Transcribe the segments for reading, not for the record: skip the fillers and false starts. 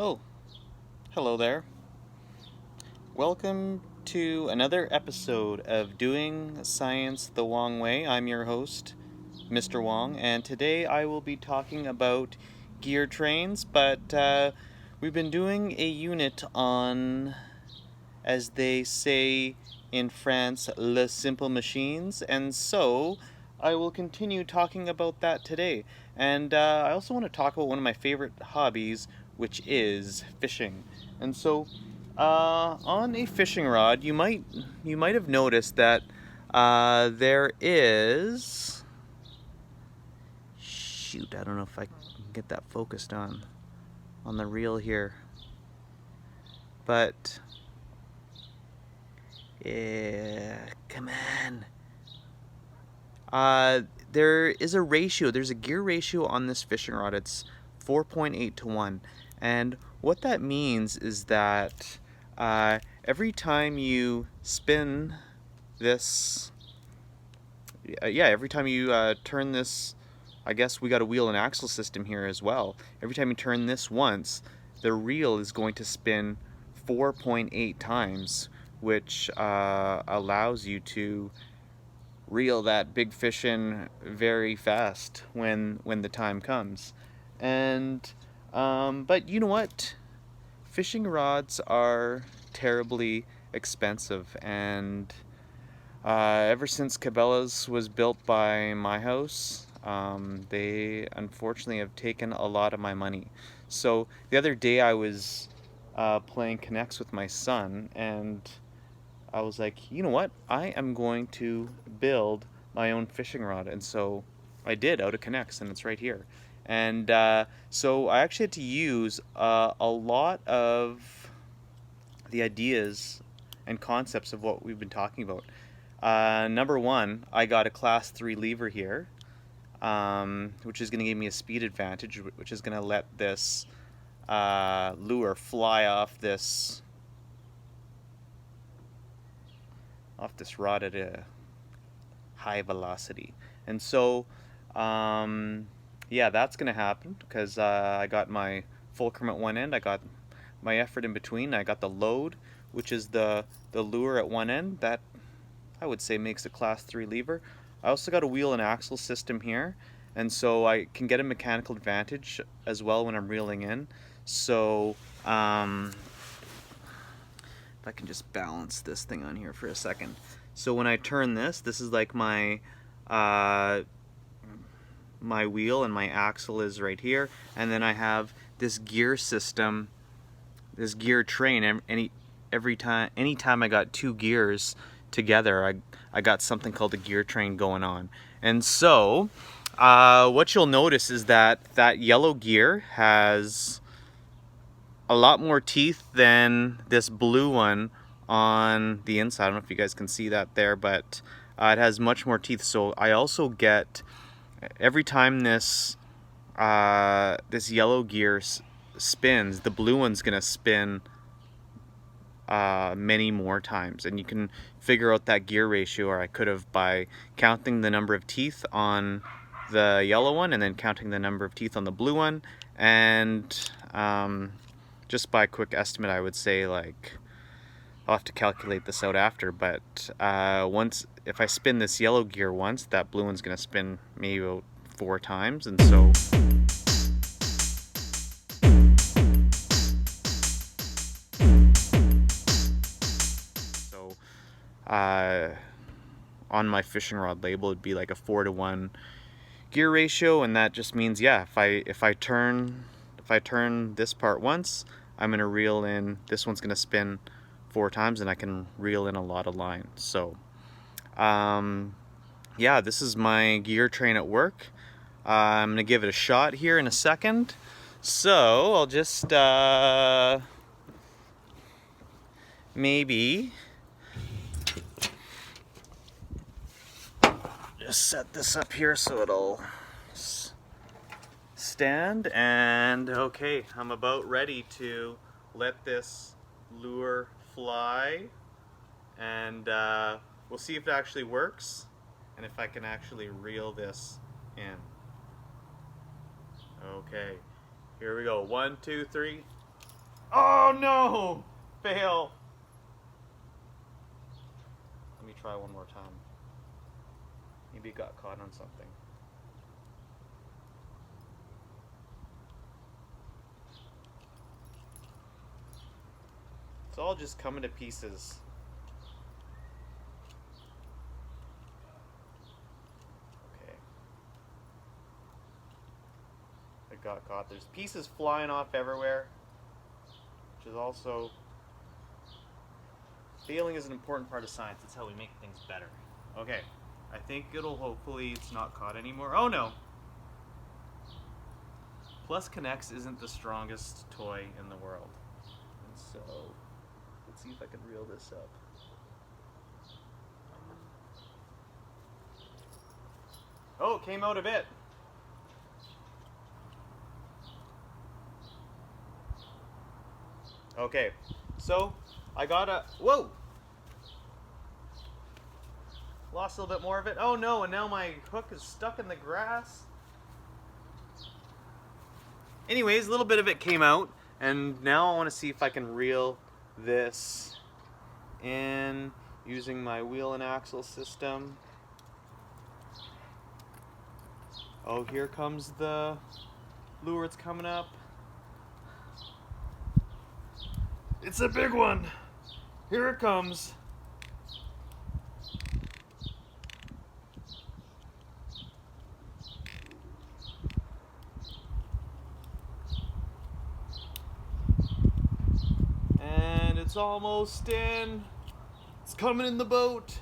Oh, hello there. Welcome to another episode of Doing Science the Wong Way. I'm your host, Mr. Wong, and today I will be talking about gear trains, but we've been doing a unit on, as they say in France, les simple machines, and so I will continue talking about that today. And I also want to talk about one of my favorite hobbies, which is fishing. And so, on a fishing rod, you might have noticed that there is. Shoot, I don't know if I can get that focused on the reel here, but yeah, come on. There is a ratio. There's a gear ratio on this fishing rod. It's 4.8 to 1. And what that means is that every time you spin this, every time you turn this, I guess we got a wheel and axle system here as well. Every time you turn this once, the reel is going to spin 4.8 times, which allows you to reel that big fish in very fast when the time comes. And but you know what? Fishing rods are terribly expensive, and ever since Cabela's was built by my house, they unfortunately have taken a lot of my money. So the other day I was playing Connects with my son, and I was like, you know what? I am going to build my own fishing rod. And so I did, out of Connects, and it's right here. And so I actually had to use a lot of the ideas and concepts of what we've been talking about. Number one, I got a class 3 lever here, which is going to give me a speed advantage, which is going to let this lure fly off this rod at a high velocity. And so yeah, that's gonna happen because I got my fulcrum at one end, I got my effort in between, I got the load, which is the lure at one end. That, I would say, makes a class 3 lever. I also got a wheel and axle system here, and so I can get a mechanical advantage as well when I'm reeling in. So if I can just balance this thing on here for a second. So when I turn this is like my my wheel, and my axle is right here, and then I have this gear system, this gear train. Anytime I got two gears together, I got something called a gear train going on. And so what you'll notice is that yellow gear has a lot more teeth than this blue one on the inside. I don't know if you guys can see that there, but it has much more teeth. So I also get, every time this this yellow gear spins, the blue one's gonna spin many more times. And you can figure out that gear ratio, or I could have, by counting the number of teeth on the yellow one and then counting the number of teeth on the blue one. And just by a quick estimate, I would say, like, I'll have to calculate this out after, but if I spin this yellow gear once, that blue one's gonna spin maybe about 4 times. And so on my fishing rod label, it'd be like a 4 to 1 gear ratio, and that just means, yeah, if I turn this part once, I'm gonna reel in, this one's gonna spin 4 times, and I can reel in a lot of line. So yeah, this is my gear train at work. I'm gonna give it a shot here in a second. So I'll just maybe just set this up here so it'll stand. And okay, I'm about ready to let this lure fly, and we'll see if it actually works and if I can actually reel this in. Okay, here we go. 1, 2, 3. Oh no! Fail! Let me try one more time. Maybe it got caught on something. It's all just coming to pieces. Okay. It got caught. There's pieces flying off everywhere, which is also... Failing is an important part of science. It's how we make things better. Okay. I think it'll hopefully it's not caught anymore. Oh no! Plus K'NEX isn't the strongest toy in the world. And so, let's see if I can reel this up. Oh, it came out a bit. Okay, so I got a, whoa! Lost a little bit more of it. Oh no, and now my hook is stuck in the grass. Anyways, a little bit of it came out, and now I want to see if I can reel this in using my wheel and axle system. Oh, here comes the lure. It's coming up. It's a big one. Here it comes. And it's almost in. It's coming in the boat.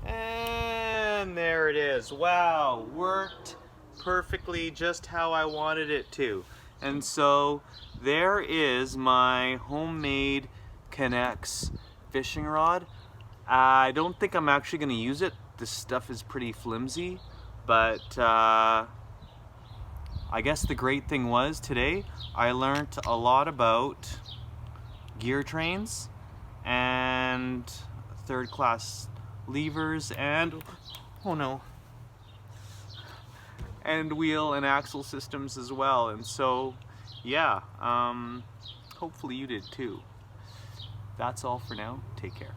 And there it is. Wow, worked perfectly just how I wanted it to. And so there is my homemade K'NEX fishing rod. I don't think I'm actually going to use it. This stuff is pretty flimsy, but I guess the great thing was today I learned a lot about gear trains and third class levers and, oh no, and wheel and axle systems as well. And so yeah, hopefully you did too. That's all for now. Take care.